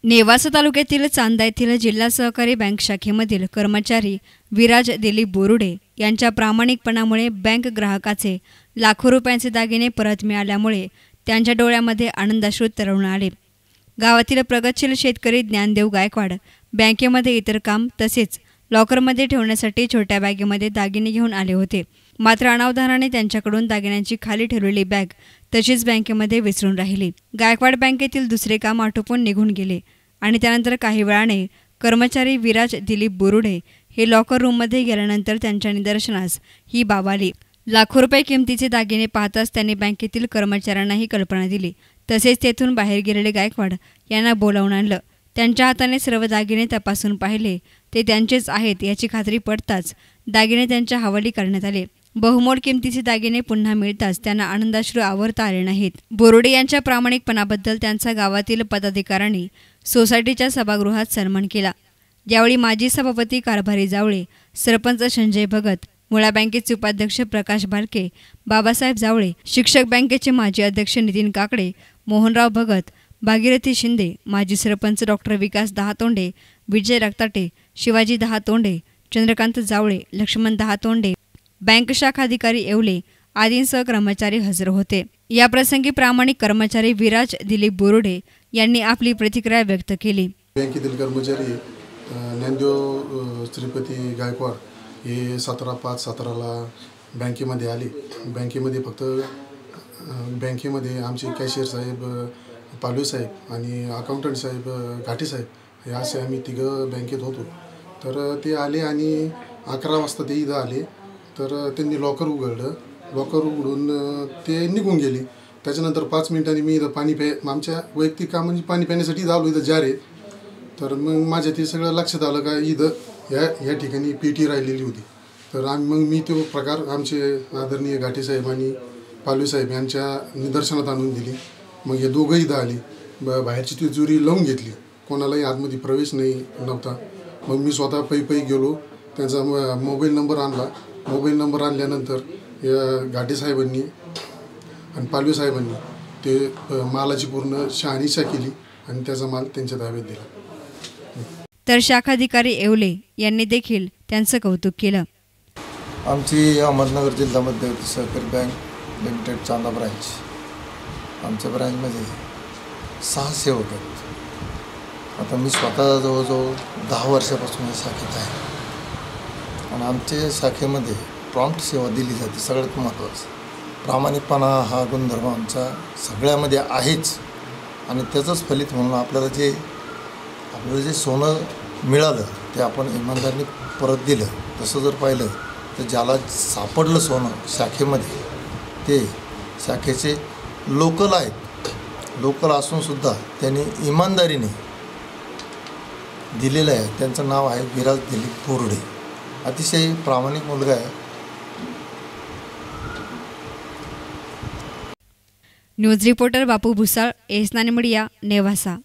नेवासा तालुक्यातील चांदा येथील जिल्हा सहकारी बँक शाखेमधील कर्मचारी विराज दिलीप बोरुडे यांच्या प्रामाणिकपणामुळे बँक ग्राहकाचे लाखो रुपयांचे दागिने परत मिळाल्यामुळे त्यांच्या डोळ्यामध्ये आनंदाश्रू तरळून आले। गावातील प्रगतशील शेतकरी ज्ञानदेव गायकवाड बँकेमध्ये इतर काम तसेच लॉकरमध्ये ठेवण्यासाठी छोट्या बॅगेमध्ये दागिने घेऊन आले होते। मात्र अनावधानाने त्यांच्याकडून दागिन्यांची खाली ठेवलेली बॅग तशीच बँकेमध्ये विसरून राहिली। गायकवाड बँकेतील दुसरे काम आटोपून निघून गेले आणि त्यानंतर काही वेळाने कर्मचारी विराज दिलीप बोरुडे हे लॉकर रूममध्ये गेल्यानंतर त्यांच्या निदर्शनास ही बाब आली। लाखो रुपये किमतीचे दागिने पाहताच त्यांनी बँकेतील कर्मचाऱ्यांना ही कल्पना दिली। तसेच तेथून बाहेर गेलेले गायकवाड यांना बोलावून आणलं। त्यांच्या हाताने सर्व दागिने तपासून पाहिले ते त्यांचेच आहेत याची खात्री पडताच दागिने त्यांच्या हवाली करण्यात आले। बहुमोल किमतीचे दागिने पुन्हा मिळताच त्यांना आनंदाश्रू आवरता आले नाहीत। बोरुडे यांच्या प्रामाणिकपणाबद्दल त्यांचा गावातील पदाधिकाऱ्यांनी सोसायटीच्या सभागृहात सन्मान केला। यावेळी माजी सभापती कारभारी जावळे, सरपंच संजय भगत, मुळा बँकेचे उपाध्यक्ष प्रकाश भालके, बाबासाहेब जावळे, शिक्षक बँकेचे माजी अध्यक्ष नितीन काकडे, मोहनराव भगत, भागीरथी शिंदे, माजी सरपंच डॉक्टर विकास दहातोंडे, विजय रक्ताटे, शिवाजी दहातोंडे, चंद्रकांत जावळे, लक्ष्मण दहातोंडे, बँक शाखा अधिकारी येवले आदींसह कर्मचारी हजर होते। या प्रसंगी प्रामाणिक कर्मचारी विराज दिलीप बोरुडे यांनी आपली प्रतिक्रिया व्यक्त केली। बँकेतील कर्मचारी ज्ञानदेव श्रीपती गायकवाड हे 17/5/17ला बँकेमध्ये आले। बँकेमध्ये फक्त बँकेमध्ये आमचे कॅशियर साहेब पालवे साहेब आणि अकाउंटंट साहेब घाटे साहेब हे असे आम्ही तिघं बँकेत होतो। तर ते आले आणि 11 वाजता ते इथं आले। तर त्यांनी लॉकर उघडलं। लॉकर उघडून ते निघून गेले। त्याच्यानंतर 5 मिनिटांनी मी इथं आमच्या वैयक्तिक काम म्हणजे पाणी पिण्यासाठी आलो इथं जार आहे। तर मग माझ्या ते सगळं लक्षात आलं का इथं या ठिकाणी पेटी राहिलेली होती। तर मग मी तो प्रकार आमचे आदरणीय घाटे साहेब आणि पालवे साहेब यांच्या निदर्शनात आणून दिली। मग हे दोघंही इथं आली। बाहेरची तिजोरी लावून घेतली, कोणालाही आतमध्ये प्रवेश नव्हता। मग मी स्वतः पै गेलो, त्यांचा मोबाईल नंबर आणला। मोबाईल नंबर आणल्यानंतर घाटे साहेबांनी आणि पालवे साहेबांनी ते मालाची पूर्ण शहानिशा केली आणि त्याचा माल त्यांच्या ताब्यात दिला। तर शाखाधिकारी येवले यांनी देखील त्यांचं कौतुक केलं। आमची अहमदनगर जिल्हा मध्यवर्ती सहकारी बँक लिमिटेड चांदा ब्रांच, आमच्या ब्रांचमध्ये 6 सेवक आहेत। आता मी स्वतः जवळजवळ 10 वर्षापासून या शाखेत आहे आणि आमच्या शाखेमध्ये प्रॉम्प्ट सेवा दिली जाते। सगळ्यात महत्त्वाचं प्रामाणिकपणा हा गुणधर्म आमचा सगळ्यामध्ये आहेच आणि त्याचंच फलित म्हणून आपल्याला जे सोनं मिळालं ते आपण इमानदारीने परत दिलं। तसं जर पाहिलं तर ज्याला सापडलं सोनं शाखेमध्ये ते शाखेचे लोकल आहेत। लोकल असूनसुद्धा त्यांनी इमानदारीने दिलेलं आहे। त्यांचं नाव आहे विराज दिलीप बोरुडे। अतिशय प्रामाणिक मुलगा आहे। न्यूज रिपोर्टर बापू भुसाळ, एस नाने मीडिया, नेवासा।